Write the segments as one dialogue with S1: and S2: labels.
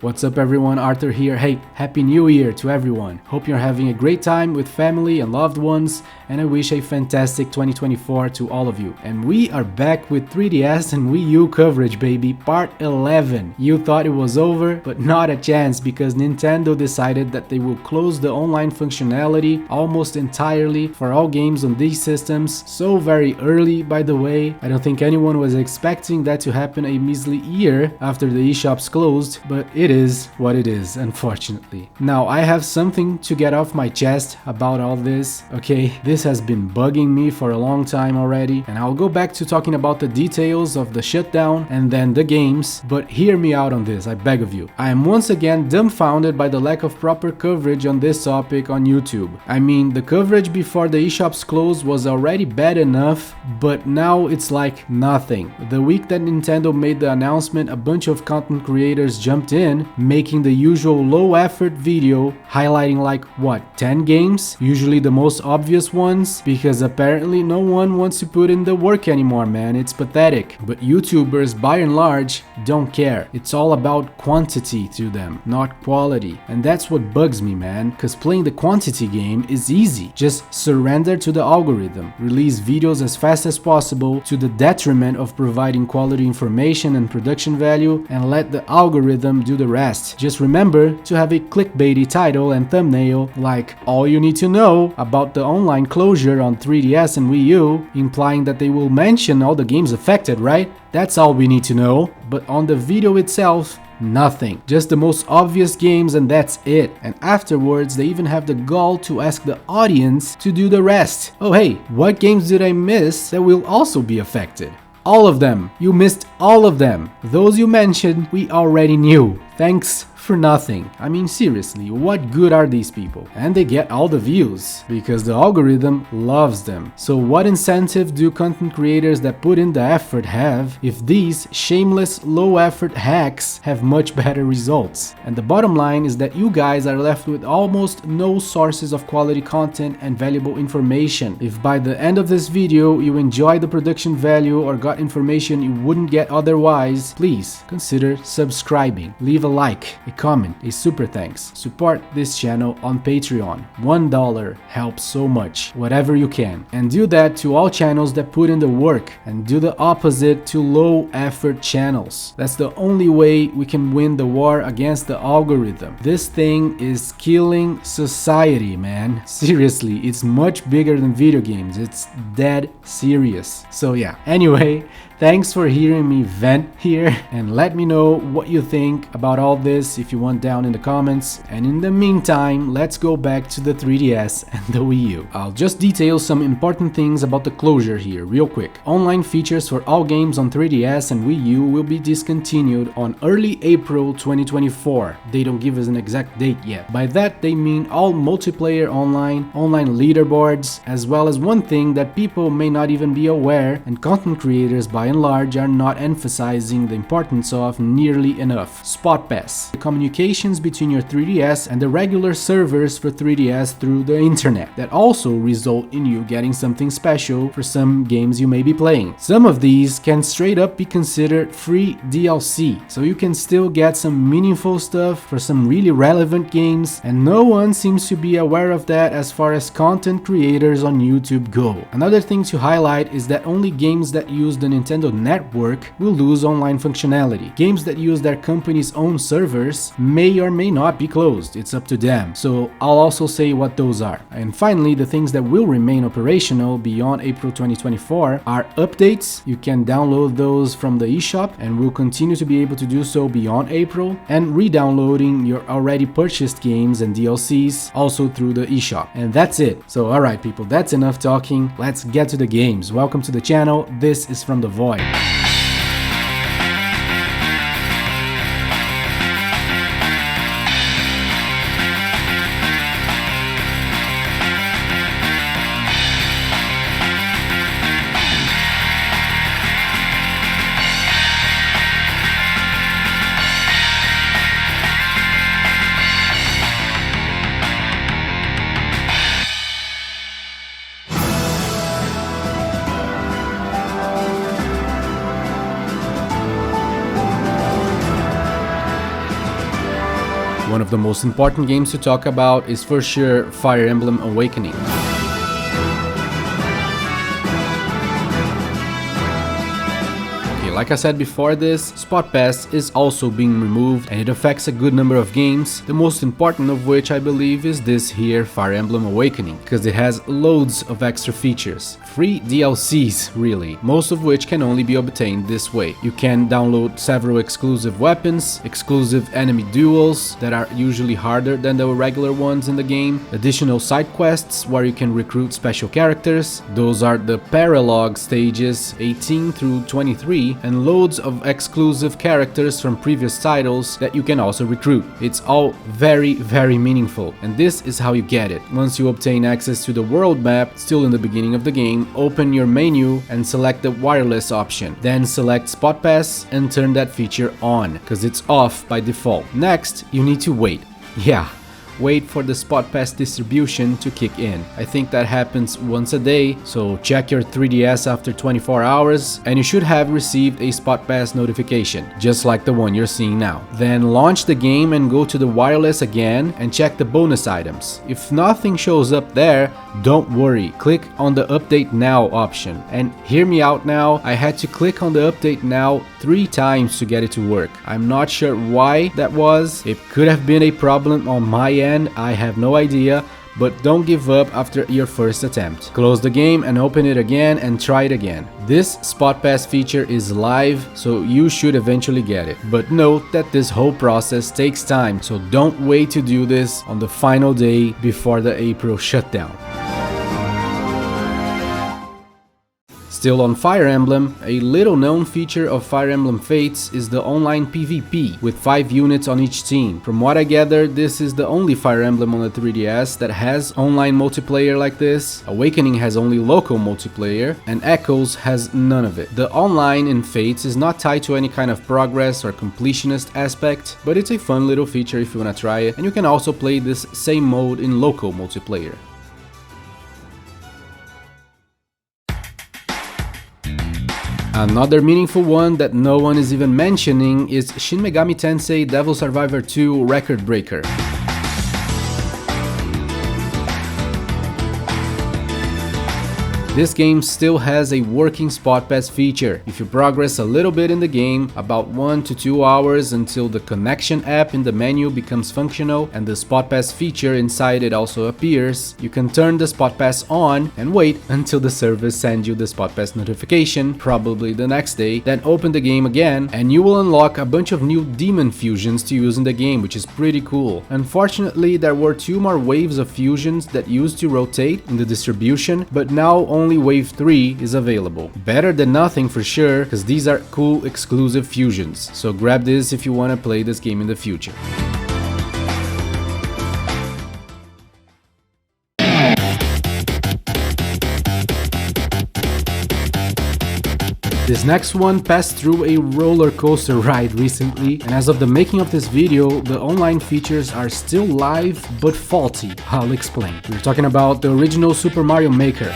S1: What's up everyone, Arthur here. Hey, Happy New Year to everyone. Hope you're having a great time with family and loved ones, and I wish a fantastic 2024 to all of you. And we are back with 3DS and Wii U coverage, baby, part 11. You thought it was over, but not a chance, because Nintendo decided that they will close the online functionality almost entirely for all games on these systems, so very early, by the way. I don't think anyone was expecting that to happen a measly year after the eShops closed, but it is what it is, unfortunately. Now, I have something to get off my chest about all this, okay? This has been bugging me for a long time already, and I'll go back to talking about the details of the shutdown and then the games, but hear me out on this, I beg of you. I am once again dumbfounded by the lack of proper coverage on this topic on YouTube. I mean, the coverage before the eShops closed was already bad enough, but now it's like nothing. The week that Nintendo made the announcement, a bunch of content creators jumped in, making the usual low-effort video highlighting like, what, 10 games? Usually the most obvious ones, because apparently no one wants to put in the work anymore, man. It's pathetic. But YouTubers, by and large, don't care. It's all about quantity to them, not quality. And that's what bugs me, man, because playing the quantity game is easy. Just surrender to the algorithm. Release videos as fast as possible to the detriment of providing quality information and production value, and let the algorithm do the rest. Just remember to have a clickbaity title and thumbnail like "all you need to know about the online closure on 3DS and Wii U," implying that they will mention all the games affected, right? That's all we need to know. But on the video itself, nothing. Just the most obvious games, and that's it. And afterwards, they even have the gall to ask the audience to do the rest. Oh hey, what games did I miss that will also be affected? All of them. You missed all of them. Those you mentioned, we already knew. Thanks for nothing. I mean, seriously, what good are these people? And they get all the views because the algorithm loves them. So what incentive do content creators that put in the effort have if these shameless low effort hacks have much better results? And the bottom line is that you guys are left with almost no sources of quality content and valuable information. If by the end of this video you enjoy the production value or got information you wouldn't get otherwise, please consider subscribing. Leave a like, a comment, a super thanks. Support this channel on Patreon. $1 helps so much, whatever you can. And do that to all channels that put in the work, and do the opposite to low effort channels. That's the only way we can win the war against the algorithm. This thing is killing society, man. Seriously, it's much bigger than video games. It's dead serious. So yeah, anyway, thanks for hearing me vent here, and let me know what you think about all this if you want down in the comments. And in the meantime, let's go back to the 3DS and the Wii U. I'll just detail some important things about the closure here real quick. Online features for all games on 3DS and Wii U will be discontinued on early April 2024. They don't give us an exact date yet. By that they mean all multiplayer online leaderboards, as well as one thing that people may not even be aware, and content creators by and large are not emphasizing the importance of nearly enough: Spotpass, the communications between your 3DS and the regular servers for 3DS through the internet, that also result in you getting something special for some games you may be playing. Some of these can straight up be considered free DLC, so you can still get some meaningful stuff for some really relevant games, and no one seems to be aware of that as far as content creators on YouTube go. Another thing to highlight is that only games that use the Nintendo Network will lose online functionality. Games that use their company's own servers may or may not be closed. It's up to them. So I'll also say what those are. And finally, the things that will remain operational beyond April 2024 are updates. You can download those from the eShop and will continue to be able to do so beyond April, and re-downloading your already purchased games and DLCs also through the eShop. And that's it. So alright people, that's enough talking. Let's get to the games. Welcome to the channel. This is From the Void. One of the most important games to talk about is for sure Fire Emblem Awakening. Like I said before this, Spotpass is also being removed and it affects a good number of games, the most important of which I believe is this here, Fire Emblem Awakening, because it has loads of extra features. Free DLCs, really, most of which can only be obtained this way. You can download several exclusive weapons, exclusive enemy duels that are usually harder than the regular ones in the game, additional side quests where you can recruit special characters, those are the paralog stages 18 through 23, and loads of exclusive characters from previous titles that you can also recruit. It's all very meaningful, and this is how you get it. Once you obtain access to the world map, still in the beginning of the game, open your menu and select the wireless option. Then select Spotpass and turn that feature on, because it's off by default. Next, you need to wait. Yeah. Wait for the Spotpass distribution to kick in. I think that happens once a day, so check your 3DS after 24 hours and you should have received a Spotpass notification, just like the one you're seeing now. Then launch the game and go to the wireless again and check the bonus items. If nothing shows up there, don't worry, click on the Update Now option. And hear me out now, I had to click on the Update Now 3 times to get it to work. I'm not sure why that was, it could have been a problem on my end, I have no idea, but don't give up after your first attempt. Close the game and open it again and try it again. This Spotpass feature is live, so you should eventually get it. But note that this whole process takes time, so don't wait to do this on the final day before the April shutdown. Still on Fire Emblem, a little known feature of Fire Emblem Fates is the online PvP, with 5 units on each team. From what I gather, this is the only Fire Emblem on the 3DS that has online multiplayer like this. Awakening has only local multiplayer, and Echoes has none of it. The online in Fates is not tied to any kind of progress or completionist aspect, but it's a fun little feature if you wanna try it, and you can also play this same mode in local multiplayer. Another meaningful one that no one is even mentioning is Shin Megami Tensei Devil Survivor 2 Record Breaker. This game still has a working Spotpass feature. If you progress a little bit in the game, about 1 to 2 hours until the connection app in the menu becomes functional and the Spotpass feature inside it also appears, you can turn the Spotpass on and wait until the service sends you the Spotpass notification, probably the next day, then open the game again and you will unlock a bunch of new demon fusions to use in the game, which is pretty cool. Unfortunately, there were 2 more waves of fusions that used to rotate in the distribution, but now only wave 3 is available. Better than nothing for sure, because these are cool exclusive fusions, so grab this if you want to play this game in the future. This next one passed through a roller coaster ride recently, and as of the making of this video, the online features are still live but faulty. I'll explain. We're talking about the original Super Mario Maker.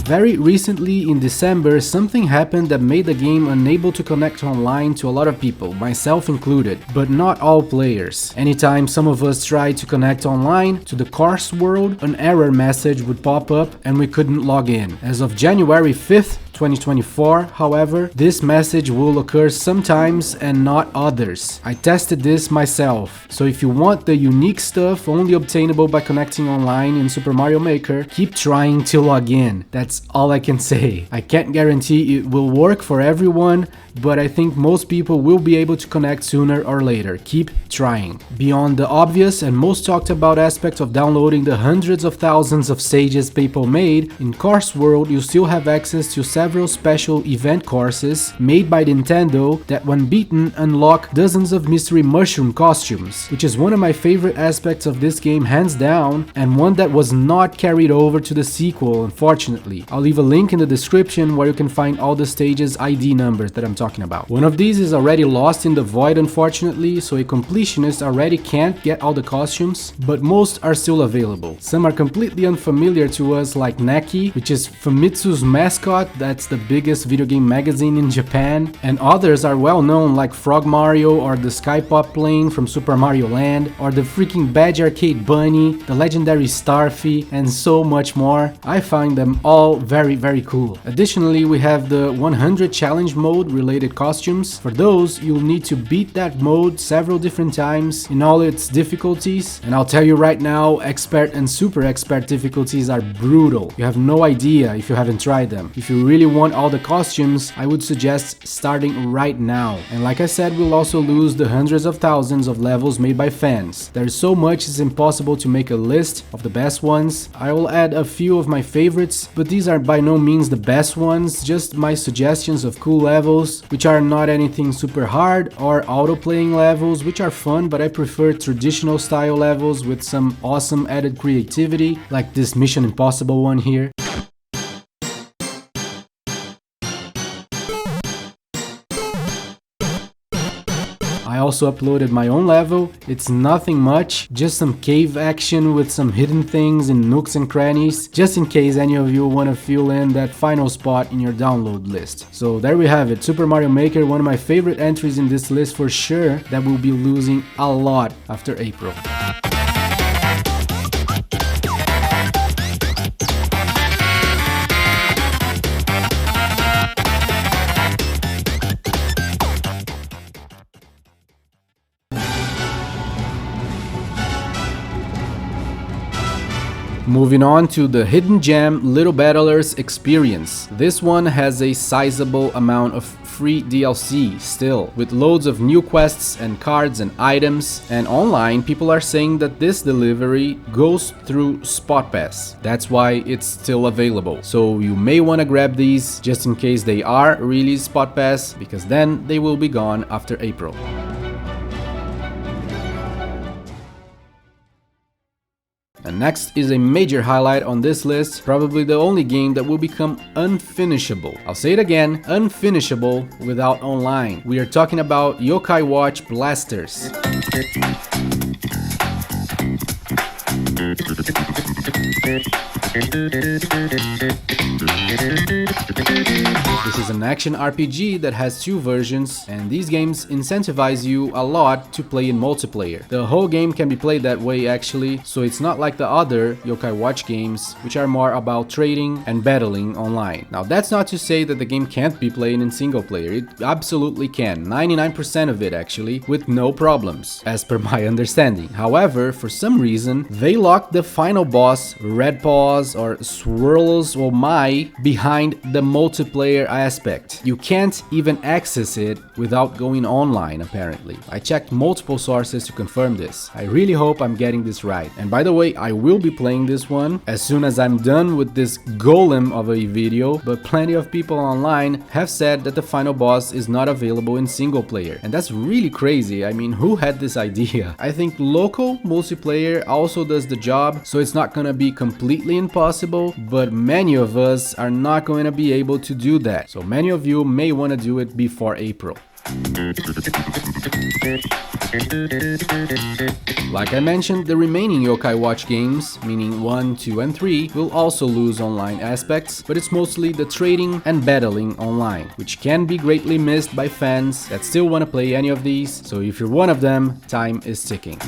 S1: Very recently in December, something happened that made the game unable to connect online to a lot of people, myself included, but not all players. Anytime some of us tried to connect online to the course world, an error message would pop up and we couldn't log in. As of January 5th, 2024, however, this message will occur sometimes and not others. I tested this myself, so if you want the unique stuff only obtainable by connecting online in Super Mario Maker, keep trying to log in. That's all I can say. I can't guarantee it will work for everyone, but I think most people will be able to connect sooner or later. Keep trying. Beyond the obvious and most talked about aspect of downloading the hundreds of thousands of stages people made, in Course World you still have access to several special event courses made by Nintendo that when beaten unlock dozens of mystery mushroom costumes, which is one of my favorite aspects of this game hands down, and one that was not carried over to the sequel unfortunately. I'll leave a link in the description where you can find all the stages ID numbers that I'm talking about. One of these is already lost in the void unfortunately, so a completionist already can't get all the costumes, but most are still available. Some are completely unfamiliar to us like Neki, which is Famitsu's mascot that that's the biggest video game magazine in Japan, and others are well known like Frog Mario or the Sky Pop Plane from Super Mario Land, or the freaking Badge Arcade Bunny, the legendary Starfy, and so much more. I find them all very cool. Additionally, we have the 100 challenge mode related costumes. For those, you'll need to beat that mode several different times in all its difficulties, and I'll tell you right now, expert and super expert difficulties are brutal. You have no idea if you haven't tried them. If you really want all the costumes, I would suggest starting right now. And like I said, we'll also lose the hundreds of thousands of levels made by fans. There's so much it's impossible to make a list of the best ones. I will add a few of my favorites, but these are by no means the best ones, just my suggestions of cool levels, which are not anything super hard, or auto-playing levels, which are fun, but I prefer traditional style levels with some awesome added creativity, like this Mission Impossible one here. I also uploaded my own level. It's nothing much, just some cave action with some hidden things in nooks and crannies, just in case any of you want to fill in that final spot in your download list. So there we have it, Super Mario Maker, one of my favorite entries in this list for sure, that will be losing a lot after April. Moving on to the Hidden Gem Little Battlers experience. This one has a sizable amount of free DLC still, with loads of new quests and cards and items, and online people are saying that this delivery goes through Spotpass. That's why it's still available. So you may want to grab these just in case they are really Spotpass, because then they will be gone after April. And next is a major highlight on this list, probably the only game that will become unfinishable. I'll say it again, unfinishable without online. We are talking about Yokai Watch Blasters. This is an action RPG that has two versions, and these games incentivize you a lot to play in multiplayer. The whole game can be played that way actually, so it's not like the other Yokai Watch games, which are more about trading and battling online. Now that's not to say that the game can't be played in single player, it absolutely can, 99% of it actually, with no problems, as per my understanding. However, for some reason, they locked the final boss, Red Paws or Swirls or Mai, behind the multiplayer aspect. You can't even access it without going online apparently. I checked multiple sources to confirm this. I really hope I'm getting this right. And by the way, I will be playing this one as soon as I'm done with this golem of a video, but plenty of people online have said that the final boss is not available in single player. And that's really crazy. I mean, who had this idea? I think local multiplayer also does the job, so it's not gonna be completely impossible, but many of us are not going to be able to do that. So many of you may want to do it before April. Like I mentioned, the remaining Yokai Watch games, meaning 1, 2 and 3, will also lose online aspects, but it's mostly the trading and battling online, which can be greatly missed by fans that still want to play any of these, so if you're one of them, time is ticking.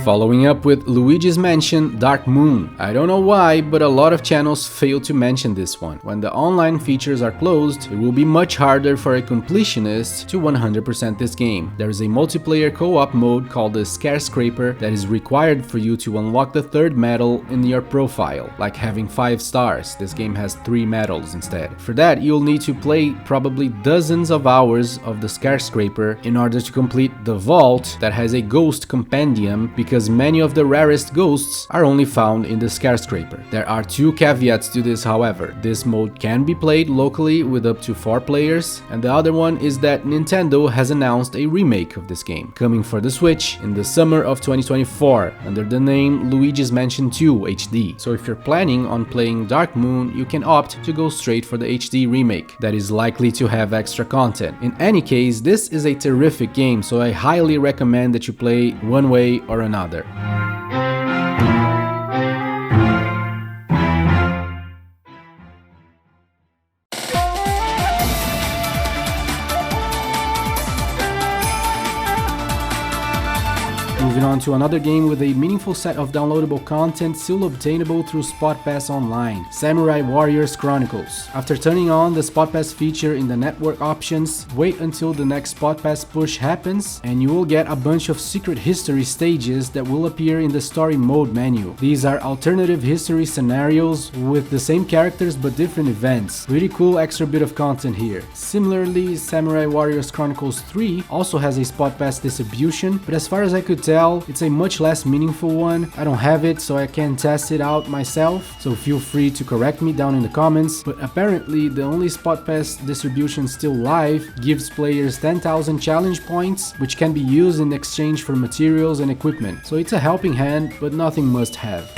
S1: Following up with Luigi's Mansion Dark Moon. I don't know why, but a lot of channels fail to mention this one. When the online features are closed, it will be much harder for a completionist to 100% this game. There is a multiplayer co-op mode called the Skyscraper that is required for you to unlock the third medal in your profile, like having 5 stars. This game has 3 medals instead. For that, you'll need to play probably dozens of hours of the Skyscraper in order to complete the vault that has a ghost compendium, because because many of the rarest ghosts are only found in the skyscraper. There are two caveats to this, however. This mode can be played locally with up to 4 players, and the other one is that Nintendo has announced a remake of this game, coming for the Switch in the summer of 2024 under the name Luigi's Mansion 2 HD. So if you're planning on playing Dark Moon, you can opt to go straight for the HD remake that is likely to have extra content. In any case, this is a terrific game, so I highly recommend that you play one way or another. Moving on to another game with a meaningful set of downloadable content still obtainable through Spotpass Online, Samurai Warriors Chronicles. After turning on the Spotpass feature in the network options, wait until the next Spotpass push happens and you will get a bunch of secret history stages that will appear in the story mode menu. These are alternative history scenarios with the same characters but different events. Really cool extra bit of content here. Similarly, Samurai Warriors Chronicles 3 also has a Spotpass distribution, but as far as I could tell, it's a much less meaningful one. I don't have it, so I can't test it out myself, so feel free to correct me down in the comments, but apparently the only Spotpass distribution still live gives players 10,000 challenge points, which can be used in exchange for materials and equipment. So it's a helping hand, but nothing must have.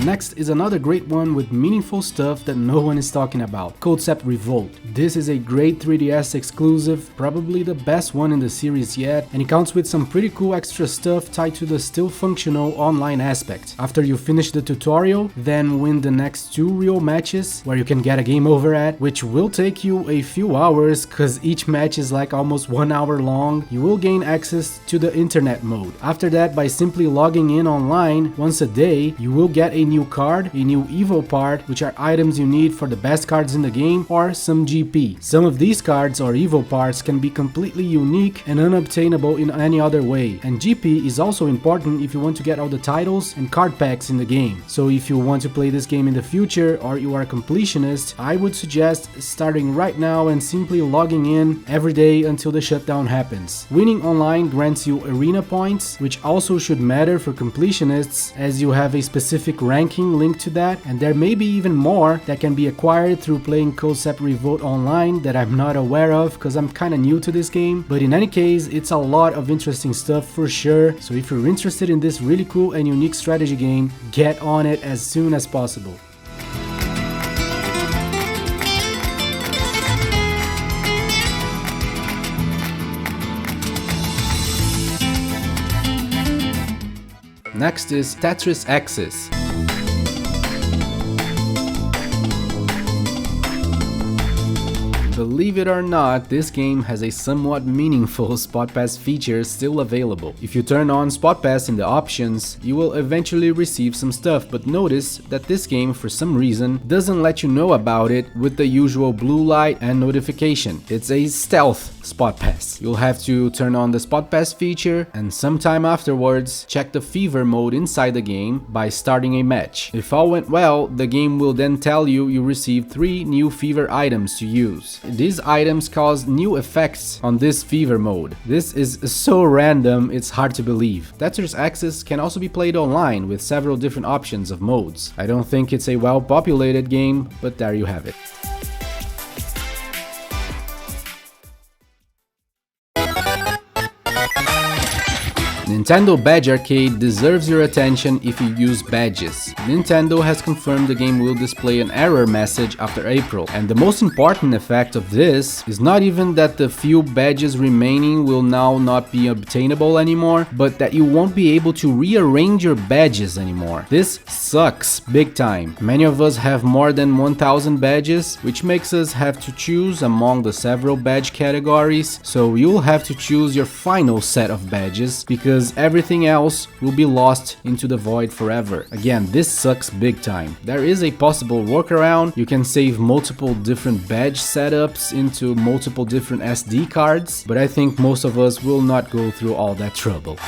S1: Next is another great one with meaningful stuff that no one is talking about, Culdcept Revolt. This is a great 3DS exclusive, probably the best one in the series yet, and it counts with some pretty cool extra stuff tied to the still functional online aspect. After you finish the tutorial, then win the next 2 real matches where you can get a game over at, which will take you a few hours cause each match is like almost 1 hour long. You will gain access to the internet mode. After that, by simply logging in online once a day, you will get a new card, a new Evo part, which are items you need for the best cards in the game, or some GP. Some of these cards or Evo parts can be completely unique and unobtainable in any other way, and GP is also important if you want to get all the titles and card packs in the game. So if you want to play this game in the future or you are a completionist, I would suggest starting right now and simply logging in every day until the shutdown happens. Winning online grants you arena points, which also should matter for completionists as you have a specific ranking linked to that, and there may be even more that can be acquired through playing Culdcept Revolt online that I'm not aware of because I'm kinda new to this game, but in any case it's a lot of interesting stuff for sure, so if you're interested in this really cool and unique strategy game, get on it as soon as possible. Next is Tetris Axis. Believe it or not, this game has a somewhat meaningful Spotpass feature still available. If you turn on Spotpass in the options, you will eventually receive some stuff, but notice that this game, for some reason, doesn't let you know about it with the usual blue light and notification. It's a stealth Spotpass. You'll have to turn on the Spotpass feature and sometime afterwards check the fever mode inside the game by starting a match. If all went well, the game will then tell you you received 3 new fever items to use. These items cause new effects on this fever mode. This is so random, it's hard to believe. Tetris Axis can also be played online with several different options of modes. I don't think it's a well-populated game, but there you have it. Nintendo Badge Arcade deserves your attention if you use badges. Nintendo has confirmed the game will display an error message after April, and the most important effect of this is not even that the few badges remaining will now not be obtainable anymore, but that you won't be able to rearrange your badges anymore. This sucks big time. Many of us have more than 1000 badges, which makes us have to choose among the several badge categories, so you'll have to choose your final set of badges because everything else will be lost into the void forever. Again, this sucks big time. There is a possible workaround. You can save multiple different badge setups into multiple different SD cards, but I think most of us will not go through all that trouble.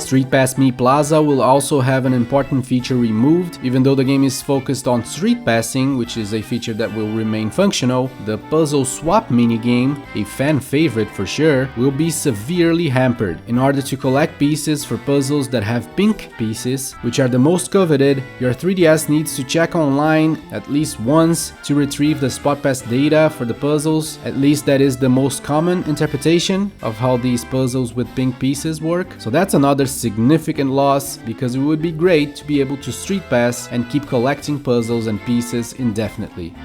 S1: Streetpass Mii Plaza will also have an important feature removed. Even though the game is focused on street passing, which is a feature that will remain functional, the puzzle swap minigame, a fan favorite for sure, will be severely hampered. In order to collect pieces for puzzles that have pink pieces, which are the most coveted, your 3DS needs to check online at least once to retrieve the Spotpass data for the puzzles. At least that is the most common interpretation of how these puzzles with pink pieces work. So that's another significant loss, because it would be great to be able to street pass and keep collecting puzzles and pieces indefinitely.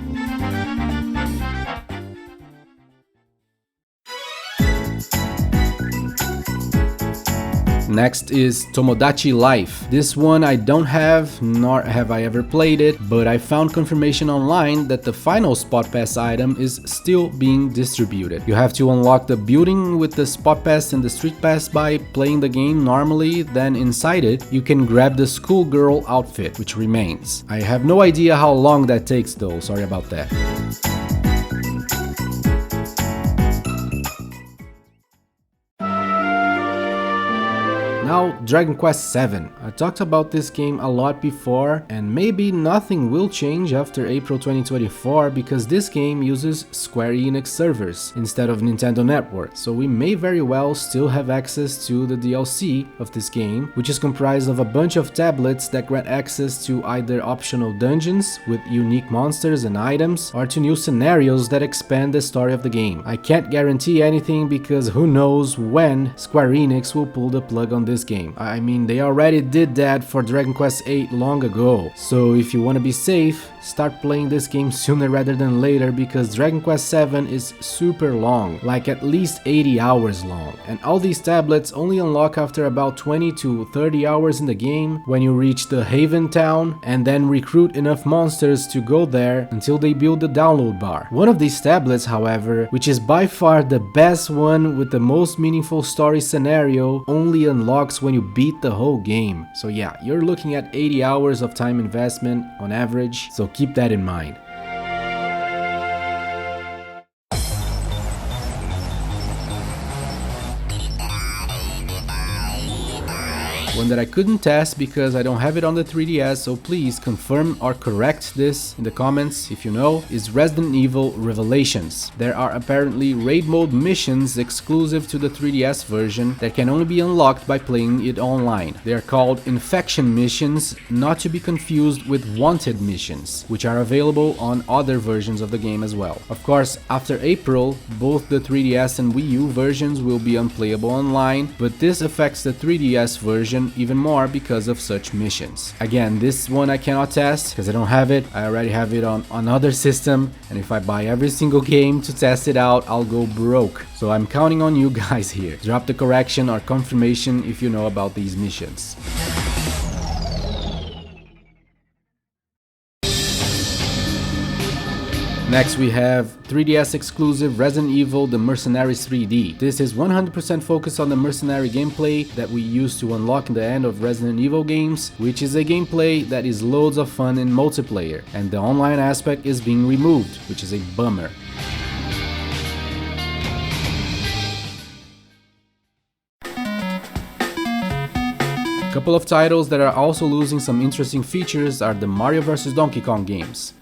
S1: Next is Tomodachi Life. This one I don't have, nor have I ever played it, but I found confirmation online that the final Spotpass item is still being distributed. You have to unlock the building with the Spotpass and the Streetpass by playing the game normally, then inside it you can grab the schoolgirl outfit, which remains. I have no idea how long that takes though, sorry about that. Now, Dragon Quest VII. I talked about this game a lot before, and maybe nothing will change after April 2024 because this game uses Square Enix servers instead of Nintendo Network, so we may very well still have access to the DLC of this game, which is comprised of a bunch of tablets that grant access to either optional dungeons with unique monsters and items, or to new scenarios that expand the story of the game. I can't guarantee anything because who knows when Square Enix will pull the plug on this game. I mean, they already did that for Dragon Quest VIII long ago. So if you want to be safe, start playing this game sooner rather than later, because Dragon Quest VII is super long, like at least 80 hours long. And all these tablets only unlock after about 20 to 30 hours in the game, when you reach the Haven Town and then recruit enough monsters to go there until they build the download bar. One of these tablets, however, which is by far the best one with the most meaningful story scenario, only unlocks when you beat the whole game. So yeah, you're looking at 80 hours of time investment on average, so keep that in mind. One that I couldn't test because I don't have it on the 3DS, so please confirm or correct this in the comments if you know, is Resident Evil Revelations. There are apparently raid mode missions exclusive to the 3DS version that can only be unlocked by playing it online. They are called Infection missions, not to be confused with Wanted missions, which are available on other versions of the game as well. Of course, after April, both the 3DS and Wii U versions will be unplayable online, but this affects the 3DS version even more because of such missions. Again, this one I cannot test because I don't have it. I already have it on another system, and if I buy every single game to test it out, I'll go broke. So I'm counting on you guys here. Drop the correction or confirmation if you know about these missions. Next we have 3DS exclusive Resident Evil The Mercenaries 3D. This is 100% focused on the mercenary gameplay that we used to unlock in the end of Resident Evil games, which is a gameplay that is loads of fun in multiplayer, and the online aspect is being removed, which is a bummer. A couple of titles that are also losing some interesting features are the Mario vs Donkey Kong games.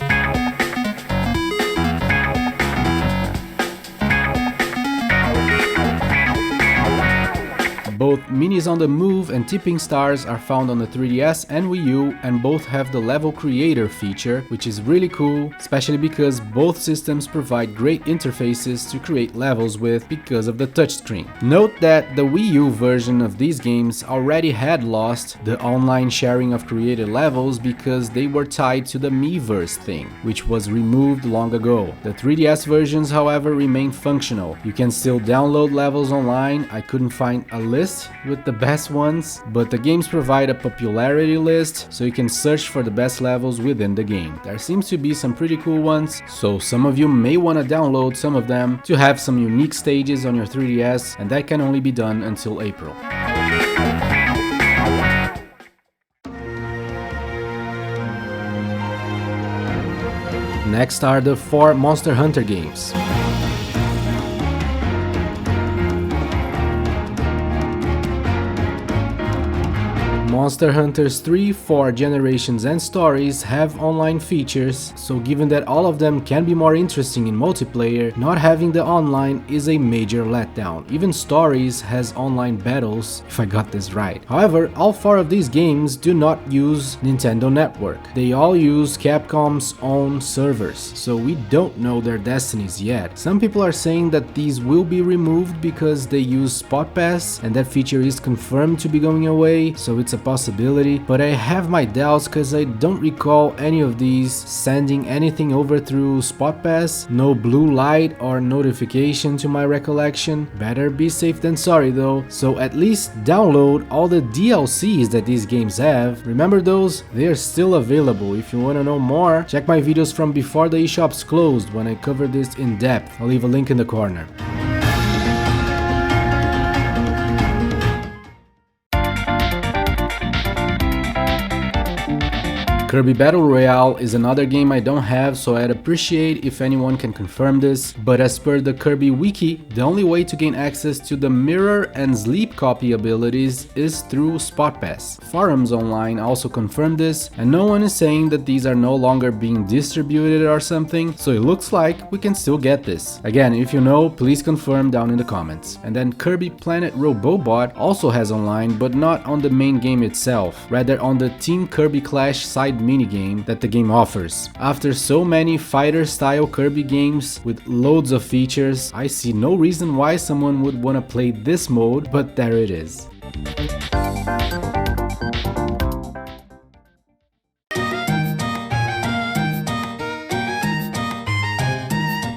S1: Both Minis on the Move and Tipping Stars are found on the 3DS and Wii U, and both have the level creator feature, which is really cool, especially because both systems provide great interfaces to create levels with because of the touchscreen. Note that the Wii U version of these games already had lost the online sharing of created levels because they were tied to the Miiverse thing, which was removed long ago. The 3DS versions, however, remain functional. You can still download levels online. I couldn't find a list with the best ones, but the games provide a popularity list so you can search for the best levels within the game. There seems to be some pretty cool ones, so some of you may want to download some of them to have some unique stages on your 3DS, and that can only be done until April. Next are the 4 Monster Hunter games. Monster Hunters 3, 4 Generations and Stories have online features, so given that all of them can be more interesting in multiplayer, not having the online is a major letdown. Even Stories has online battles, if I got this right. However, all 4 of these games do not use Nintendo Network. They all use Capcom's own servers, so we don't know their destinies yet. Some people are saying that these will be removed because they use Spotpass and that feature is confirmed to be going away, so it's a possibility, but I have my doubts because I don't recall any of these sending anything over through Spotpass, no blue light or notification to my recollection. Better be safe than sorry though, so at least download all the DLCs that these games have. Remember those? They are still available. If you want to know more, check my videos from before the eShops closed when I covered this in depth. I'll leave a link in the corner. Kirby Battle Royale is another game I don't have, so I'd appreciate if anyone can confirm this, but as per the Kirby wiki, the only way to gain access to the mirror and sleep copy abilities is through Spotpass. Forums online also confirm this, and no one is saying that these are no longer being distributed or something, so it looks like we can still get this. Again, if you know, please confirm down in the comments. And then Kirby Planet Robobot also has online, but not on the main game itself, rather on the Team Kirby Clash side minigame that the game offers. After so many fighter-style Kirby games with loads of features, I see no reason why someone would want to play this mode, but there it is.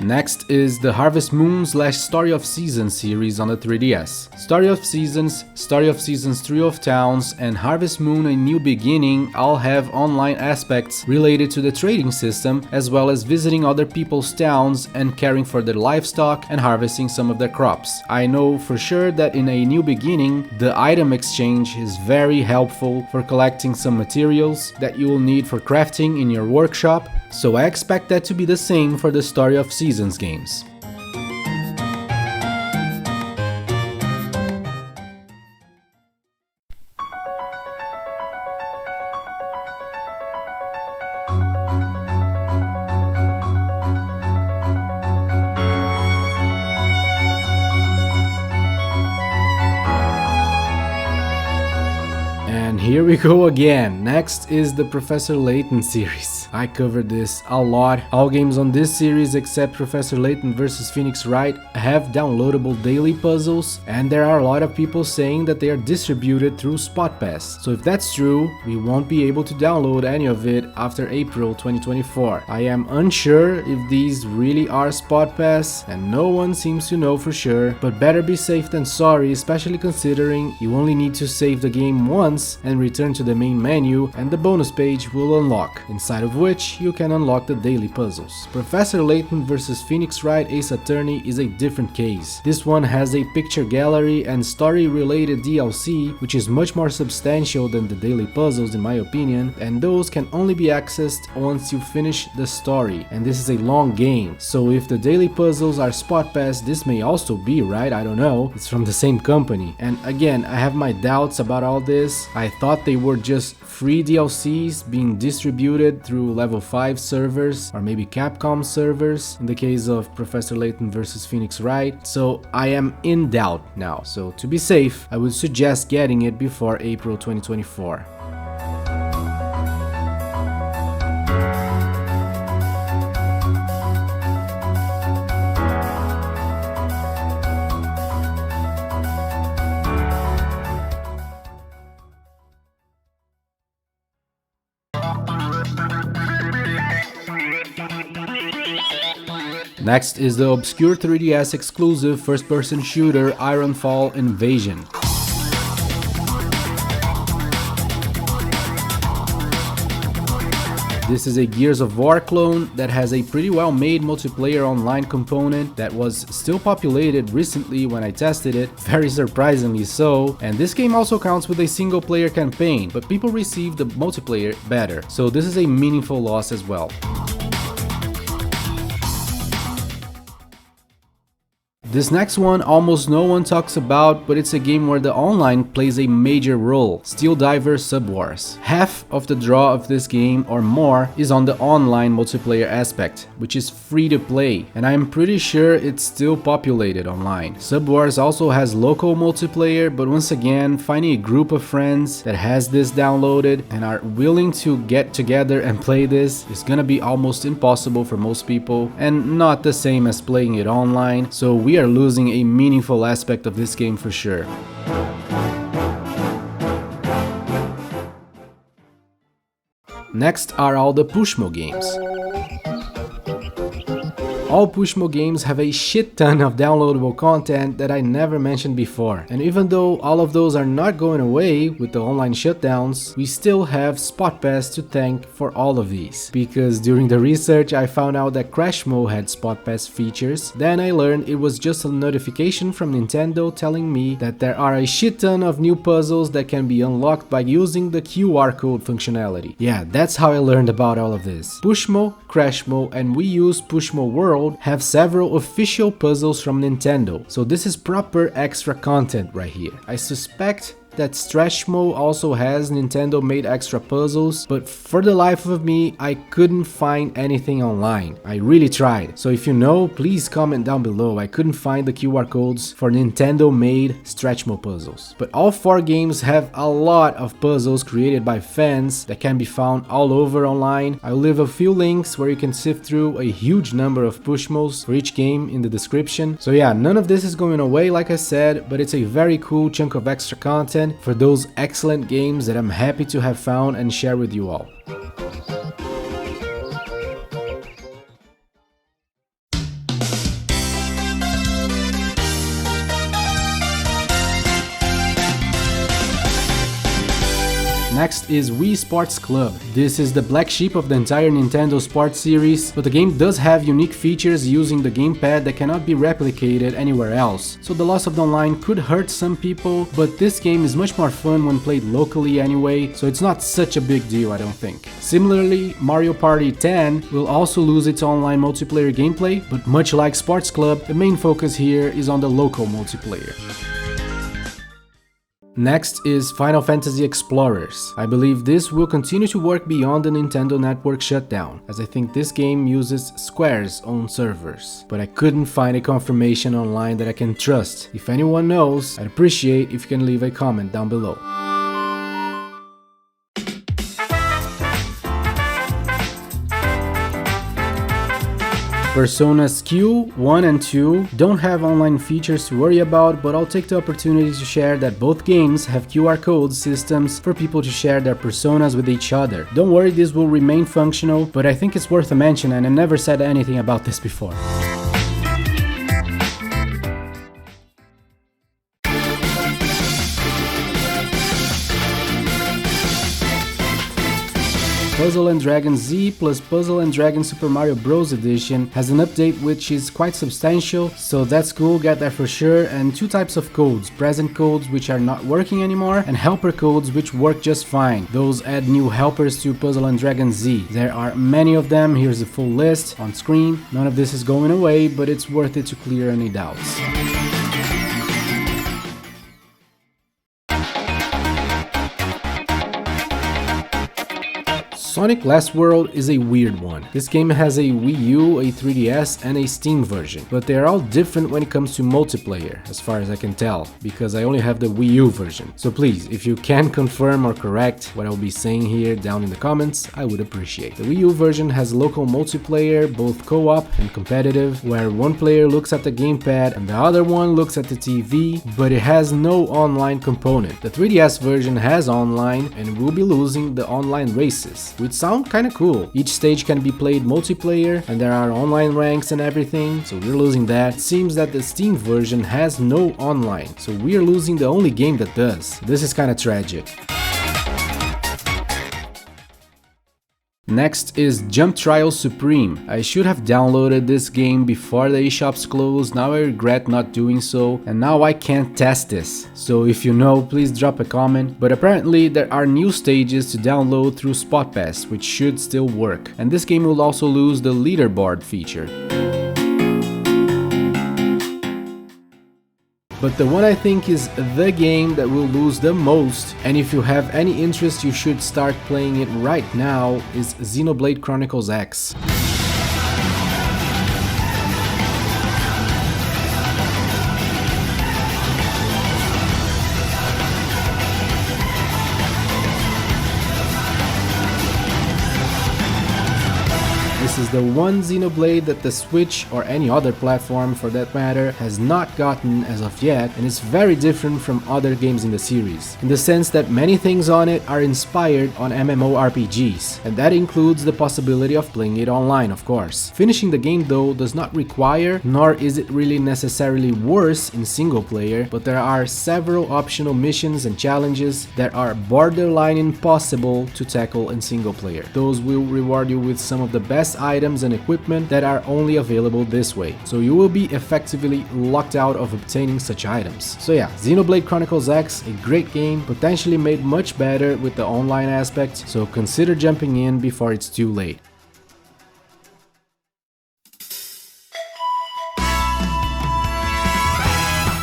S1: Next is the Harvest Moon / Story of Seasons series on the 3DS. Story of Seasons 3 of Towns, and Harvest Moon A New Beginning all have online aspects related to the trading system, as well as visiting other people's towns and caring for their livestock and harvesting some of their crops. I know for sure that in A New Beginning, the item exchange is very helpful for collecting some materials that you will need for crafting in your workshop, so I expect that to be the same for the Story of Seasons games. Here we go again. Next is the Professor Layton series. I covered this a lot. All games on this series except Professor Layton vs Phoenix Wright have downloadable daily puzzles, and there are a lot of people saying that they are distributed through Spotpass. So if that's true, we won't be able to download any of it after April 2024. I am unsure if these really are Spotpass, and no one seems to know for sure, but better be safe than sorry, especially considering you only need to save the game once and return to the main menu, and the bonus page will unlock, inside of which you can unlock the daily puzzles. Professor Layton vs Phoenix Wright Ace Attorney is a different case. This one has a picture gallery and story related DLC, which is much more substantial than the daily puzzles in my opinion, and those can only be accessed once you finish the story, and this is a long game, so if the daily puzzles are Spotpass, this may also be, right? I don't know, it's from the same company. And again, I have my doubts about all this. I thought they were just free DLCs being distributed through level 5 servers, or maybe Capcom servers in the case of Professor Layton vs Phoenix Wright, so I am in doubt now. So to be safe, I would suggest getting it before April 2024. Next is the obscure 3DS exclusive first-person shooter Ironfall Invasion. This is a Gears of War clone that has a pretty well made multiplayer online component that was still populated recently when I tested it, very surprisingly so, and this game also counts with a single player campaign, but people receive the multiplayer better, so this is a meaningful loss as well. This next one almost no one talks about, but it's a game where the online plays a major role, Steel Diver Subwars. Half of the draw of this game or more is on the online multiplayer aspect, which is free to play, and I'm pretty sure it's still populated online. Subwars also has local multiplayer, but once again, finding a group of friends that has this downloaded and are willing to get together and play this is gonna be almost impossible for most people, and not the same as playing it online, so we are losing a meaningful aspect of this game for sure. Next are all the Pushmo games. All Pushmo games have a shit ton of downloadable content that I never mentioned before, and even though all of those are not going away with the online shutdowns, we still have Spotpass to thank for all of these. Because during the research I found out that Crashmo had Spotpass features, then I learned it was just a notification from Nintendo telling me that there are a shit ton of new puzzles that can be unlocked by using the QR code functionality. Yeah, that's how I learned about all of this. Pushmo, Crashmo, and Wii U's Pushmo World have several official puzzles from Nintendo, so this is proper extra content right here. I suspect that Stretchmo also has Nintendo made extra puzzles, but for the life of me, I couldn't find anything online. I really tried, so if you know, please comment down below. I couldn't find the QR codes for Nintendo made Stretchmo puzzles. But all 4 games have a lot of puzzles created by fans that can be found all over online. I'll leave a few links where you can sift through a huge number of Pushmos for each game in the description. So yeah, none of this is going away like I said, but it's a very cool chunk of extra content for those excellent games that I'm happy to have found and share with you all. Next is Wii Sports Club. This is the black sheep of the entire Nintendo Sports series, but the game does have unique features using the gamepad that cannot be replicated anywhere else. So the loss of the online could hurt some people, but this game is much more fun when played locally anyway, so it's not such a big deal, I don't think. Similarly, Mario Party 10 will also lose its online multiplayer gameplay, but much like Sports Club, the main focus here is on the local multiplayer. Next is Final Fantasy Explorers. I believe this will continue to work beyond the Nintendo Network shutdown, as I think this game uses Square's own servers. But I couldn't find a confirmation online that I can trust. If anyone knows, I'd appreciate if you can leave a comment down below. Persona's Q 1 and 2 don't have online features to worry about, but I'll take the opportunity to share that both games have QR code systems for people to share their personas with each other. Don't worry, this will remain functional, but I think it's worth a mention and I never said anything about this before. Puzzle & Dragon Z plus Puzzle & Dragon Super Mario Bros. Edition has an update which is quite substantial, so that's cool, get that for sure, and 2 types of codes, present codes which are not working anymore, and helper codes which work just fine. Those add new helpers to Puzzle & Dragon Z. There are many of them, here's the full list on screen. None of this is going away, but it's worth it to clear any doubts. Sonic Last World is a weird one. This game has a Wii U, a 3DS, and a Steam version, but they are all different when it comes to multiplayer, as far as I can tell, because I only have the Wii U version. So please, if you can confirm or correct what I'll be saying here down in the comments, I would appreciate. The Wii U version has local multiplayer, both co-op and competitive, where one player looks at the gamepad and the other one looks at the TV, but it has no online component. The 3DS version has online and will be losing the online races, which sound kinda cool. Each stage can be played multiplayer and there are online ranks and everything, so we're losing that. It seems that the Steam version has no online, so we are losing the only game that does. This is kinda tragic. Next is Jump Trial Supreme. I should have downloaded this game before the eShops closed, now I regret not doing so, and now I can't test this. So if you know, please drop a comment, but apparently there are new stages to download through Spotpass, which should still work. And this game will also lose the leaderboard feature. But the one I think is the game that will lose the most, and if you have any interest you should start playing it right now, is Xenoblade Chronicles X. This is the one Xenoblade that the Switch, or any other platform for that matter, has not gotten as of yet, and it's very different from other games in the series, in the sense that many things on it are inspired on MMORPGs, and that includes the possibility of playing it online, of course. Finishing the game though does not require, nor is it really necessarily worse in single player, but there are several optional missions and challenges that are borderline impossible to tackle in single player. Those will reward you with some of the best items and equipment that are only available this way, so you will be effectively locked out of obtaining such items. So yeah, Xenoblade Chronicles X, a great game, potentially made much better with the online aspect, so consider jumping in before it's too late.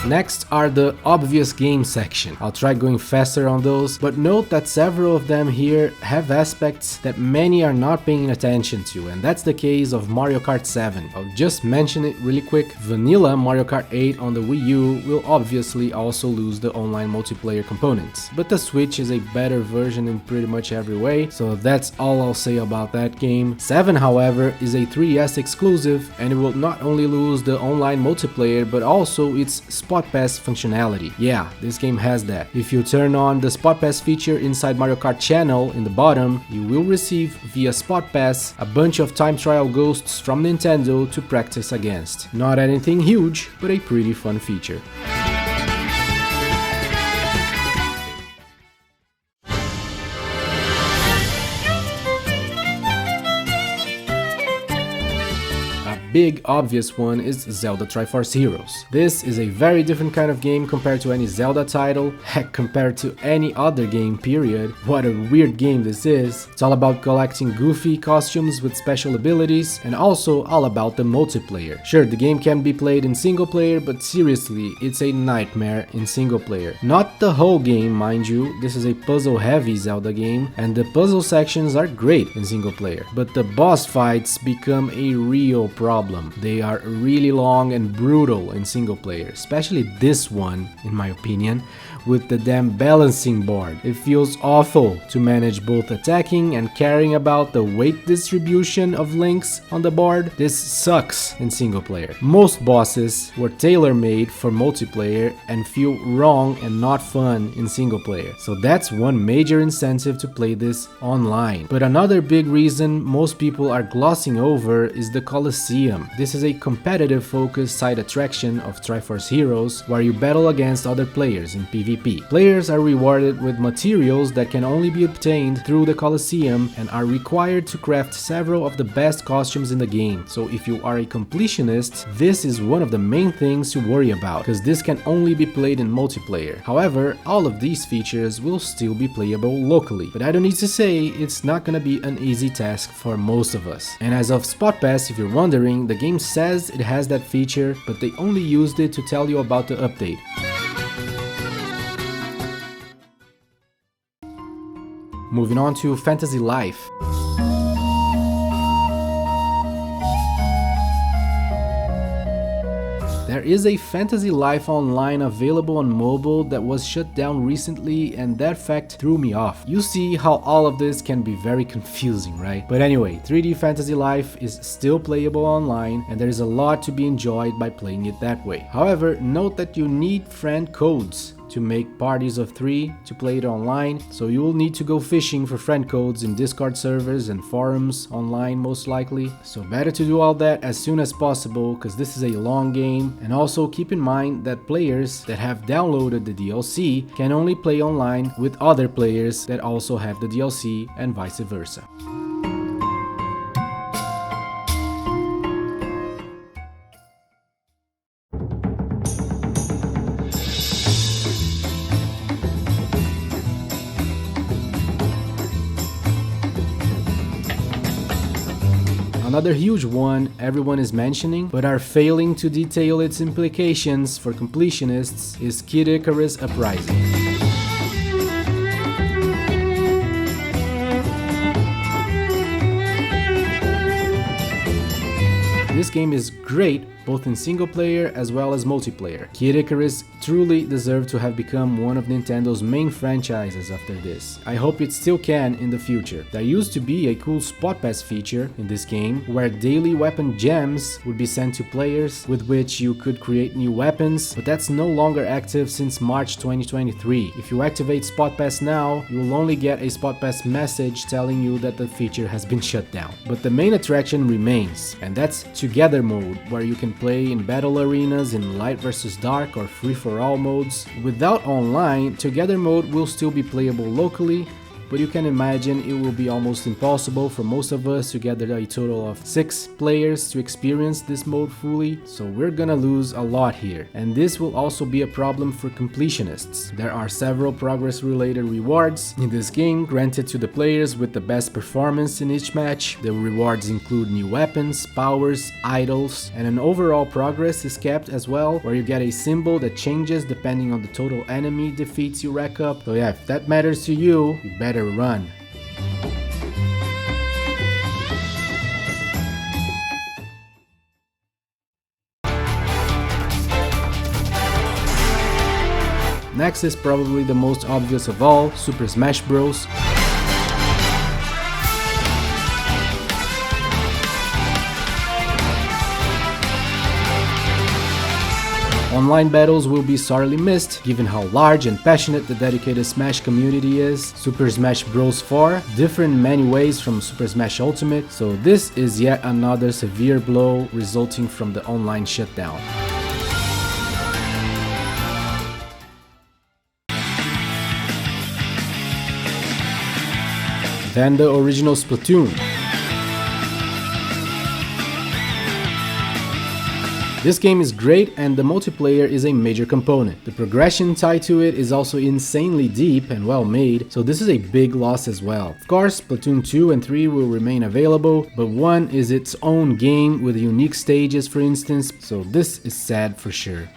S1: Next are the obvious game section. I'll try going faster on those, but note that several of them here have aspects that many are not paying attention to, and that's the case of Mario Kart 7. I'll just mention it really quick. Vanilla Mario Kart 8 on the Wii U will obviously also lose the online multiplayer components, but the Switch is a better version in pretty much every way, so that's all I'll say about that game. 7, however, is a 3DS exclusive, and it will not only lose the online multiplayer, but also its Spotpass functionality. Yeah, this game has that. If you turn on the Spotpass feature inside Mario Kart channel in the bottom, you will receive via Spotpass a bunch of time trial ghosts from Nintendo to practice against. Not anything huge, but a pretty fun feature. Big obvious one is Zelda Triforce Heroes. This is a very different kind of game compared to any Zelda title, heck, compared to any other game period. What a weird game this is. It's all about collecting goofy costumes with special abilities, and also all about the multiplayer. Sure, the game can be played in single player, but seriously, it's a nightmare in single player. Not the whole game, mind you, this is a puzzle heavy Zelda game, and the puzzle sections are great in single player, but the boss fights become a real problem. They are really long and brutal in single player, especially this one, in my opinion, with the damn balancing board. It feels awful to manage both attacking and caring about the weight distribution of links on the board. This sucks in single player. Most bosses were tailor-made for multiplayer and feel wrong and not fun in single player, so that's one major incentive to play this online. But another big reason most people are glossing over is the Colosseum. This is a competitive focused side attraction of Triforce Heroes where you battle against other players in PvP. Players are rewarded with materials that can only be obtained through the Colosseum and are required to craft several of the best costumes in the game. So if you are a completionist, this is one of the main things to worry about, because this can only be played in multiplayer. However, all of these features will still be playable locally, but I don't need to say it's not gonna be an easy task for most of us. And as of Spotpass, if you're wondering, the game says it has that feature, but they only used it to tell you about the update. Moving on to Fantasy Life. There is a Fantasy Life Online available on mobile that was shut down recently, and that fact threw me off. You see how all of this can be very confusing, right? But anyway, 3D Fantasy Life is still playable online, and there is a lot to be enjoyed by playing it that way. However, note that you need friend codes to make parties of 3 to play it online, so you will need to go fishing for friend codes in Discord servers and forums online most likely. So better to do all that as soon as possible, because this is a long game, and also keep in mind that players that have downloaded the DLC can only play online with other players that also have the DLC and vice versa. Another huge one everyone is mentioning, but are failing to detail its implications for completionists, is Icarus Uprising. This game is great both in single player as well as multiplayer. Kid Icarus truly deserved to have become one of Nintendo's main franchises after this. I hope it still can in the future. There used to be a cool Spotpass feature in this game where daily weapon gems would be sent to players with which you could create new weapons, but that's no longer active since March 2023. If you activate Spotpass now, you will only get a Spotpass message telling you that the feature has been shut down. But the main attraction remains, and that's Together mode, where you can play in battle arenas in light versus dark or free-for-all modes. Without online, Together mode will still be playable locally, but you can imagine it will be almost impossible for most of us to gather a total of 6 players to experience this mode fully, so we're gonna lose a lot here. And this will also be a problem for completionists. There are several progress-related rewards in this game granted to the players with the best performance in each match. The rewards include new weapons, powers, idols, and an overall progress is kept as well, where you get a symbol that changes depending on the total enemy defeats you rack up. So yeah, if that matters to you, you better run. Next is probably the most obvious of all, Super Smash Bros. Online battles will be sorely missed, given how large and passionate the dedicated Smash community is. Super Smash Bros. 4 differ in many ways from Super Smash Ultimate, so this is yet another severe blow resulting from the online shutdown. Then the original Splatoon. This game is great and the multiplayer is a major component. The progression tied to it is also insanely deep and well made, so this is a big loss as well. Of course, Splatoon 2 and 3 will remain available, but 1 is its own game with unique stages for instance, so this is sad for sure.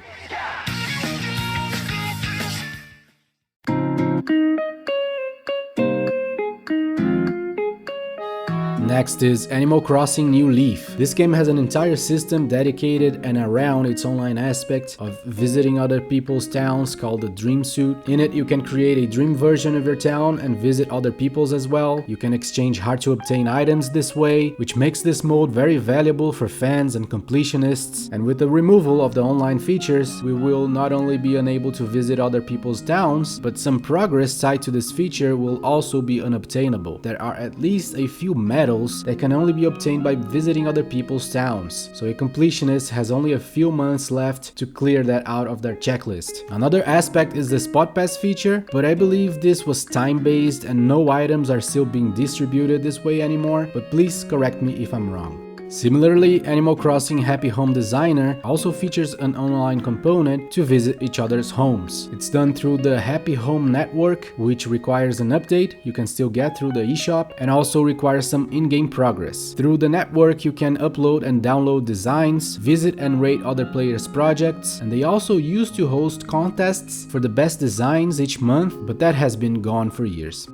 S1: Next is Animal Crossing New Leaf. This game has an entire system dedicated and around its online aspect of visiting other people's towns called the Dream Suit. In it you can create a dream version of your town and visit other people's as well. You can exchange hard to obtain items this way, which makes this mode very valuable for fans and completionists. And with the removal of the online features, we will not only be unable to visit other people's towns, but some progress tied to this feature will also be unobtainable. There are at least a few medals that can only be obtained by visiting other people's towns, so a completionist has only a few months left to clear that out of their checklist. Another aspect is the Spotpass feature, but I believe this was time-based and no items are still being distributed this way anymore, but please correct me if I'm wrong. Similarly, Animal Crossing Happy Home Designer also features an online component to visit each other's homes. It's done through the Happy Home network, which requires an update you can still get through the eShop and also requires some in-game progress. Through the network you can upload and download designs, visit and rate other players' projects, and they also used to host contests for the best designs each month, but that has been gone for years.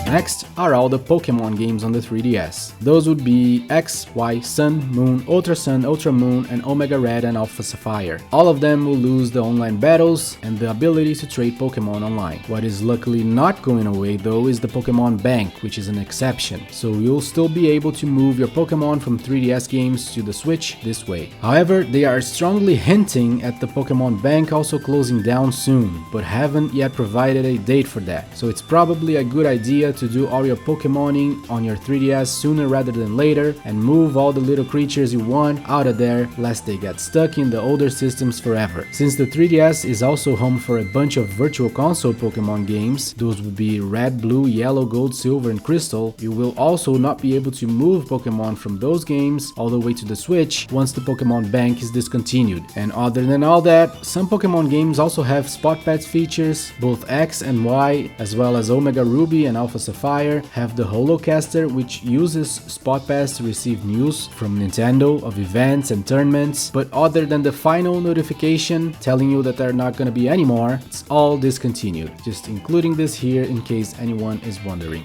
S1: Next are all the Pokemon games on the 3DS. Those would be X, Y, Sun, Moon, Ultra Sun, Ultra Moon, and Omega Red and Alpha Sapphire. All of them will lose the online battles and the ability to trade Pokemon online. What is luckily not going away though is the Pokemon Bank, which is an exception. So you'll still be able to move your Pokemon from 3DS games to the Switch this way. However, they are strongly hinting at the Pokemon Bank also closing down soon, but haven't yet provided a date for that. So it's probably a good idea to to do all your Pokemoning on your 3DS sooner rather than later and move all the little creatures you want out of there lest they get stuck in the older systems forever. Since the 3DS is also home for a bunch of Virtual Console Pokemon games, those would be Red, Blue, Yellow, Gold, Silver, and Crystal, you will also not be able to move Pokemon from those games all the way to the Switch once the Pokemon Bank is discontinued. And other than all that, some Pokemon games also have Spotpass features. Both X and Y, as well as Omega Ruby and Alpha Sapphire, have the Holocaster, which uses Spotpass to receive news from Nintendo of events and tournaments. But other than the final notification telling you that they're not gonna be anymore, it's all discontinued. Just including this here in case anyone is wondering.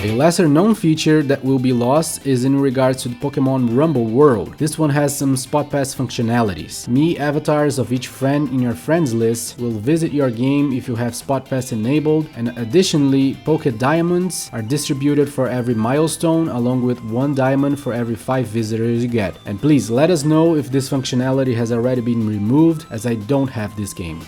S1: A lesser known feature that will be lost is in regards to the Pokemon Rumble World. This one has some Spotpass functionalities. Mii avatars of each friend in your friends list will visit your game if you have Spotpass enabled, and additionally, Poke Diamonds are distributed for every milestone along with 1 diamond for every 5 visitors you get. And please let us know if this functionality has already been removed, as I don't have this game.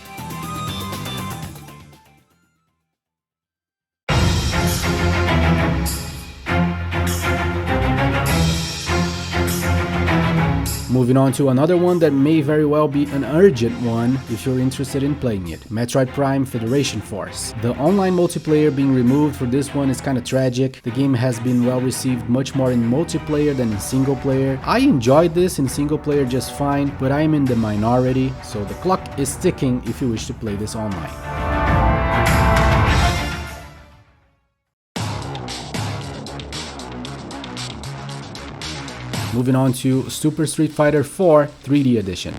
S1: Moving on to another one that may very well be an urgent one if you're interested in playing it, Metroid Prime Federation Force. The online multiplayer being removed for this one is kinda tragic. The game has been well received much more in multiplayer than in single player. I enjoyed this in single player just fine, but I am in the minority, so the clock is ticking if you wish to play this online. Moving on to Super Street Fighter 4 3D Edition.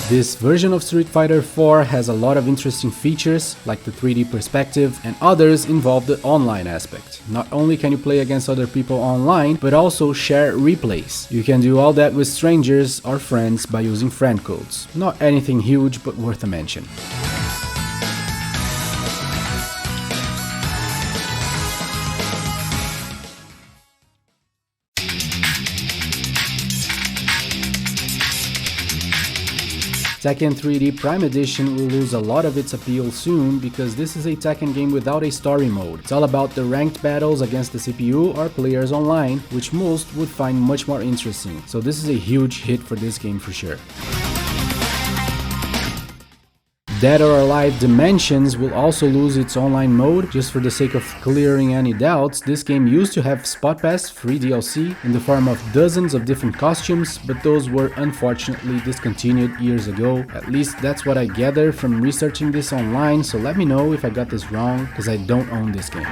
S1: This version of Street Fighter 4 has a lot of interesting features, like the 3D perspective, and others involve the online aspect. Not only can you play against other people online, but also share replays. You can do all that with strangers or friends by using friend codes. Not anything huge, but worth a mention. Tekken 3D Prime Edition will lose a lot of its appeal soon because this is a Tekken game without a story mode. It's all about the ranked battles against the CPU or players online, which most would find much more interesting. So this is a huge hit for this game for sure. Dead or Alive Dimensions will also lose its online mode. Just for the sake of clearing any doubts, this game used to have Spotpass free DLC in the form of dozens of different costumes, but those were unfortunately discontinued years ago. At least that's what I gather from researching this online, so let me know if I got this wrong, because I don't own this game.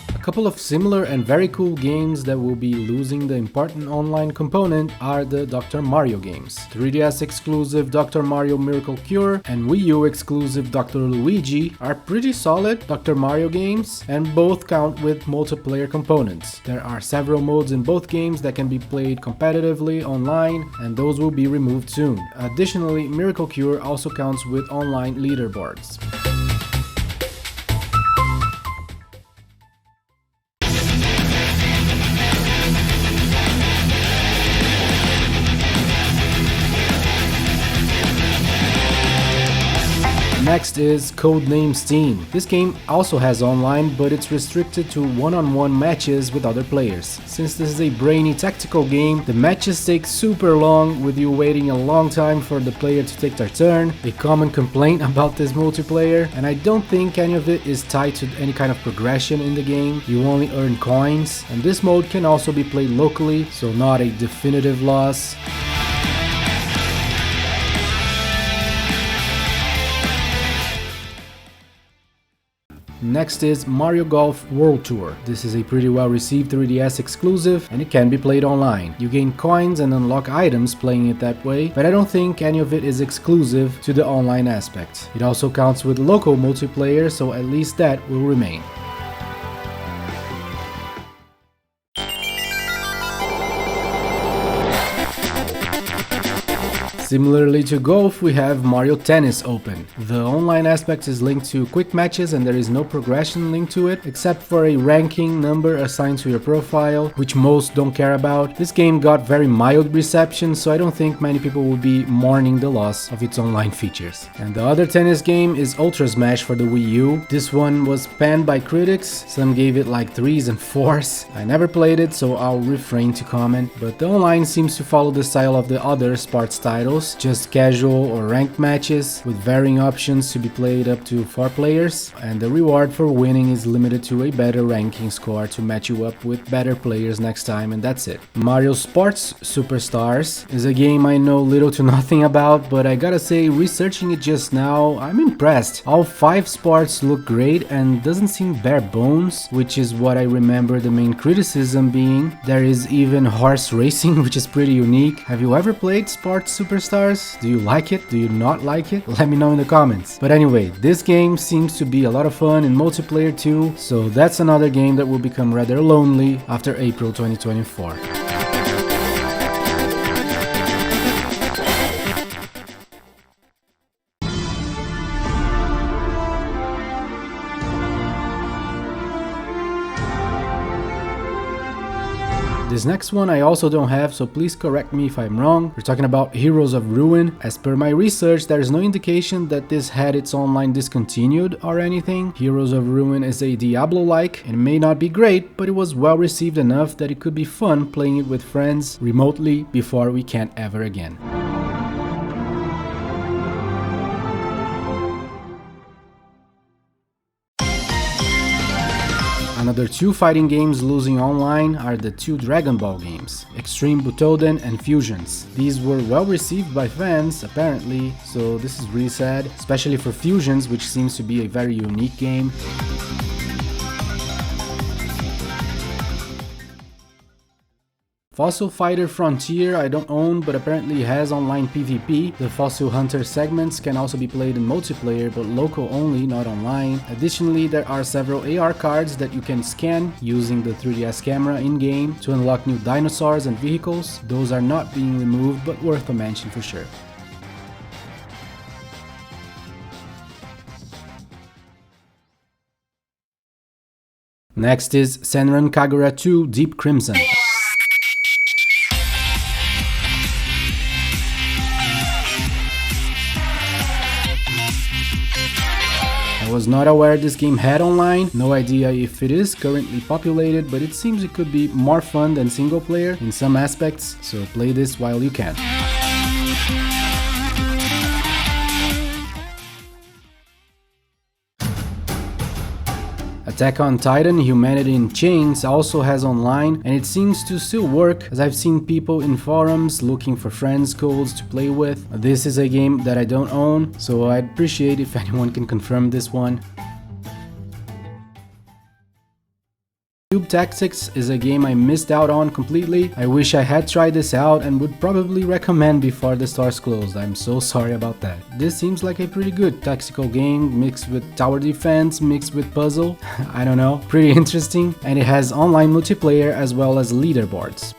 S1: A couple of similar and very cool games that will be losing the important online component are the Dr. Mario games. 3DS exclusive Dr. Mario Miracle Cure and Wii U exclusive Dr. Luigi are pretty solid Dr. Mario games, and both count with multiplayer components. There are several modes in both games that can be played competitively online, and those will be removed soon. Additionally, Miracle Cure also counts with online leaderboards. Next is Codename S.T.E.A.M. This game also has online, but it's restricted to one-on-one matches with other players. Since this is a brainy tactical game, the matches take super long, with you waiting a long time for the player to take their turn. A common complaint about this multiplayer, and I don't think any of it is tied to any kind of progression in the game. You only earn coins, and this mode can also be played locally, so not a definitive loss. Next is Mario Golf World Tour. This is a pretty well received 3DS exclusive, and it can be played online. You gain coins and unlock items playing it that way, but I don't think any of it is exclusive to the online aspect. It also counts with local multiplayer, so at least that will remain. Similarly to golf, we have Mario Tennis Open. The online aspect is linked to quick matches and there is no progression linked to it, except for a ranking number assigned to your profile, which most don't care about. This game got very mild reception, so I don't think many people will be mourning the loss of its online features. And the other tennis game is Ultra Smash for the Wii U. This one was panned by critics, some gave it like 3s and 4s. I never played it, so I'll refrain to comment, but the online seems to follow the style of the other sports titles, just casual or ranked matches with varying options to be played up to 4 players, and the reward for winning is limited to a better ranking score to match you up with better players next time, and that's it. Mario Sports Superstars is a game I know little to nothing about, but I gotta say, researching it just now, I'm impressed. All 5 sports look great and doesn't seem bare bones, which is what I remember the main criticism being. There is even horse racing, which is pretty unique. Have you ever played Sports Superstars? Do you like it? Do you not like it? Let me know in the comments. But anyway, this game seems to be a lot of fun in multiplayer too, so that's another game that will become rather lonely after April 2024. This next one I also don't have, so please correct me if I'm wrong. We're talking about Heroes of Ruin. As per my research, there is no indication that this had its online discontinued or anything. Heroes of Ruin is a Diablo-like and may not be great, but it was well received enough that it could be fun playing it with friends remotely before we can't ever again. Another 2 fighting games losing online are the 2 Dragon Ball games, Extreme Butoden and Fusions. These were well received by fans, apparently, so this is really sad, especially for Fusions, which seems to be a very unique game. Fossil Fighter Frontier I don't own, but apparently has online PvP. The Fossil Hunter segments can also be played in multiplayer, but local only, not online. Additionally, there are several AR cards that you can scan using the 3DS camera in-game to unlock new dinosaurs and vehicles. Those are not being removed, but worth a mention for sure. Next is Senran Kagura 2 Deep Crimson. I was not aware this game had online, no idea if it is currently populated, but it seems it could be more fun than single player in some aspects, so play this while you can. Attack on Titan Humanity in Chains also has online, and it seems to still work, as I've seen people in forums looking for friends codes to play with. This is a game that I don't own, so I'd appreciate if anyone can confirm this one. Cube Tactics is a game I missed out on completely. I wish I had tried this out and would probably recommend before the stores closed. I'm so sorry about that. This seems like a pretty good tactical game mixed with tower defense, mixed with puzzle. I don't know, pretty interesting, and it has online multiplayer as well as leaderboards.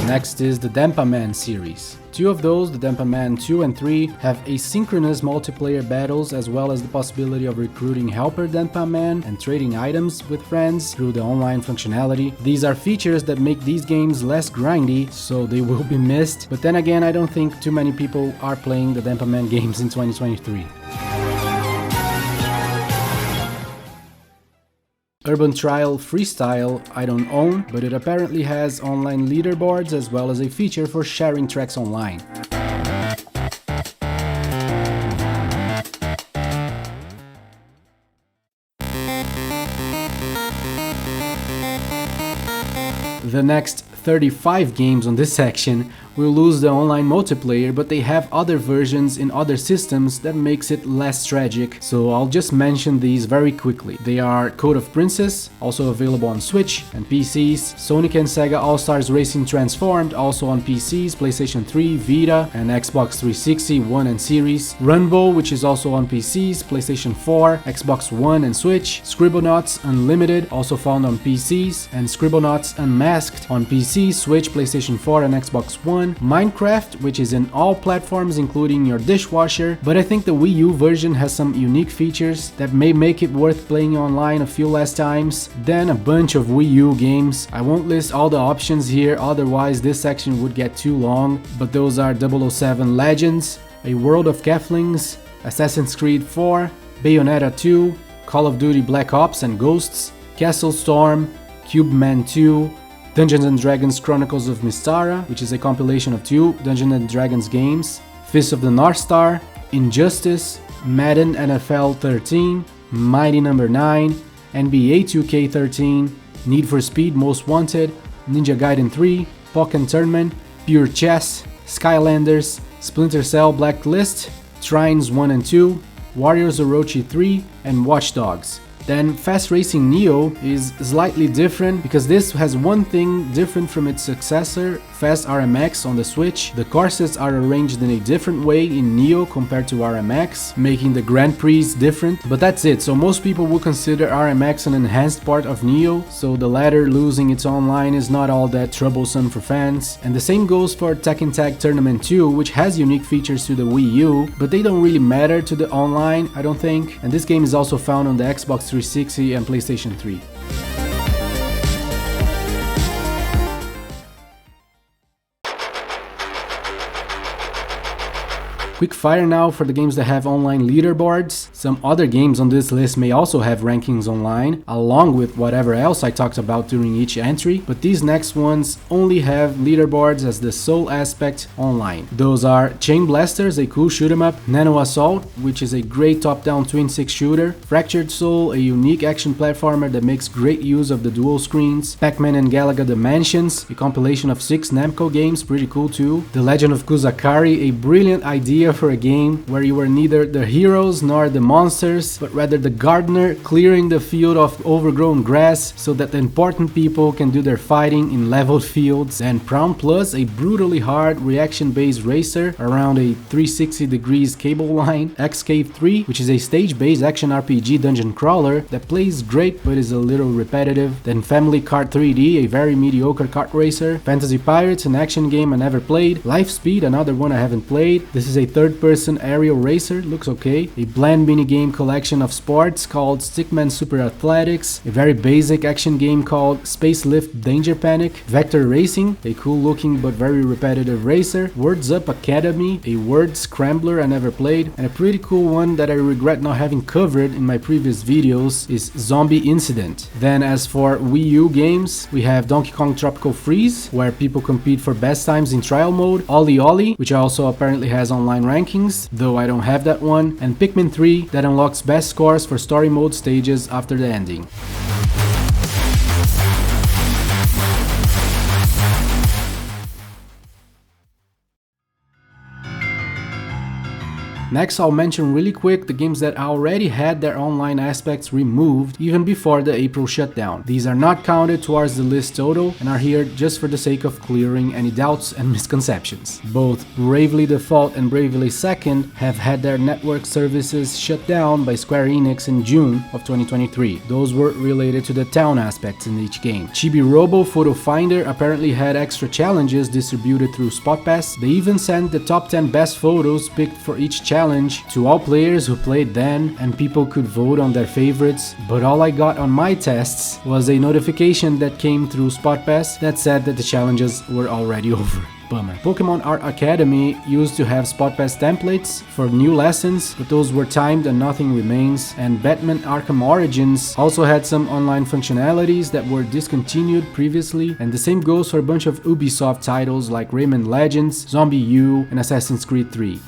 S1: Next is the Denpa Men series. 2 of those, the Denpa Men 2 and 3, have asynchronous multiplayer battles as well as the possibility of recruiting helper Denpa Men and trading items with friends through the online functionality. These are features that make these games less grindy, so they will be missed, but then again I don't think too many people are playing the Denpa Men games in 2023. Urban Trial Freestyle I don't own, but it apparently has online leaderboards as well as a feature for sharing tracks online. The next 35 games on this section will lose the online multiplayer, but they have other versions in other systems that makes it less tragic, so I'll just mention these very quickly. They are Code of Princess, also available on Switch and PCs, Sonic and Sega All-Stars Racing Transformed, also on PCs, PlayStation 3, Vita, and Xbox 360, One and Series, Runbow, which is also on PCs, PlayStation 4, Xbox One and Switch, Scribblenauts Unlimited, also found on PCs, and Scribblenauts Unmasked on PC, Switch, PlayStation 4, and Xbox One, Minecraft, which is in all platforms including your dishwasher, but I think the Wii U version has some unique features that may make it worth playing online a few less times. Then a bunch of Wii U games. I won't list all the options here, otherwise this section would get too long, but those are 007 Legends, A World of Keflings, Assassin's Creed 4, Bayonetta 2, Call of Duty Black Ops and Ghosts, Castle Storm, Cube Man 2, Dungeons & Dragons Chronicles of Mystara, which is a compilation of 2 Dungeons & Dragons games, Fist of the North Star, Injustice, Madden NFL 13, Mighty No. 9, NBA 2K13, Need for Speed Most Wanted, Ninja Gaiden 3, Pokken Tournament, Pure Chess, Skylanders, Splinter Cell Blacklist, Trines 1 and 2, Warriors Orochi 3, and Watch Dogs. Then Fast Racing Neo is slightly different because this has one thing different from its successor, Fast RMX on the Switch. The courses are arranged in a different way in Neo compared to RMX, making the Grand Prix different, but that's it. So most people would consider RMX an enhanced part of Neo, so the latter losing its online is not all that troublesome for fans. And the same goes for Tekken Tag Tournament 2, which has unique features to the Wii U, but they don't really matter to the online, I don't think. And this game is also found on the Xbox 360 and PlayStation 3. Quick fire now for the games that have online leaderboards. Some other games on this list may also have rankings online, along with whatever else I talked about during each entry, but these next ones only have leaderboards as the sole aspect online. Those are Chain Blasters, a cool shoot 'em up, Nano Assault, which is a great top-down twin-stick shooter, Fractured Soul, a unique action platformer that makes great use of the dual screens, Pac-Man and Galaga Dimensions, a compilation of 6 Namco games, pretty cool too, The Legend of Kuzakari, a brilliant idea for a game where you were neither the heroes nor the monsters, but rather the gardener clearing the field of overgrown grass so that the important people can do their fighting in leveled fields. And Prawn Plus, a brutally hard reaction-based racer around a 360 degrees cable line, X-Cave 3, which is a stage-based action RPG dungeon crawler that plays great but is a little repetitive, then Family Kart 3D, a very mediocre kart racer, Fantasy Pirates, an action game I never played, Life Speed, another one I haven't played. This is a third-person aerial racer, looks okay. A bland minigame collection of sports called Stickman Super Athletics, a very basic action game called Space Lift Danger Panic, Vector Racing, a cool-looking but very repetitive racer, Words Up Academy, a word scrambler I never played, and a pretty cool one that I regret not having covered in my previous videos is Zombie Incident. Then as for Wii U games, we have Donkey Kong Tropical Freeze, where people compete for best times in trial mode, Ollie Ollie, which also apparently has online rankings, though I don't have that one, and Pikmin 3 that unlocks best scores for story mode stages after the ending. Next, I'll mention really quick the games that already had their online aspects removed even before the April shutdown. These are not counted towards the list total and are here just for the sake of clearing any doubts and misconceptions. Both Bravely Default and Bravely Second have had their network services shut down by Square Enix in June of 2023. Those were related to the town aspects in each game. Chibi Robo Photo Finder apparently had extra challenges distributed through Spotpass. They even sent the top 10 best photos picked for each challenge to all players who played then, and people could vote on their favorites, but all I got on my tests was a notification that came through Spotpass that said that the challenges were already over. Bummer. Pokemon Art Academy used to have Spotpass templates for new lessons, but those were timed and nothing remains. And Batman Arkham Origins also had some online functionalities that were discontinued previously, and the same goes for a bunch of Ubisoft titles like Rayman Legends, Zombie U, and Assassin's Creed 3.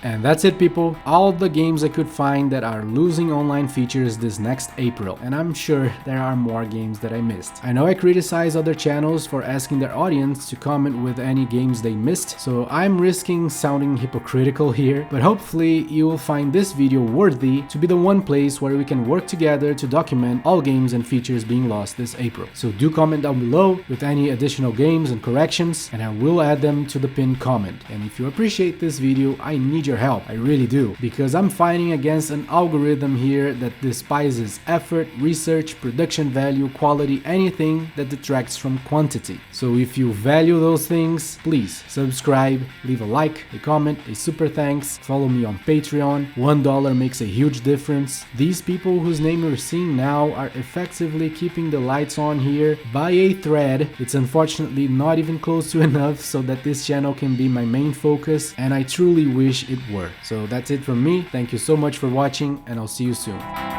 S1: And that's it, people. All the games I could find that are losing online features this next April, and I'm sure there are more games that I missed. I know I criticize other channels for asking their audience to comment with any games they missed, so I'm risking sounding hypocritical here, but hopefully you will find this video worthy to be the one place where we can work together to document all games and features being lost this April. So do comment down below with any additional games and corrections, and I will add them to the pinned comment. And if you appreciate this video, I need your help, I really do, because I'm fighting against an algorithm here that despises effort, research, production value, quality, anything that detracts from quantity. So if you value those things, please subscribe, leave a like, a comment, a super thanks, follow me on Patreon. $1 makes a huge difference. These people whose name you're seeing now are effectively keeping the lights on here by a thread. It's unfortunately not even close to enough so that this channel can be my main focus, and I truly wish it were. So that's it from me. Thank you so much for watching, and I'll see you soon.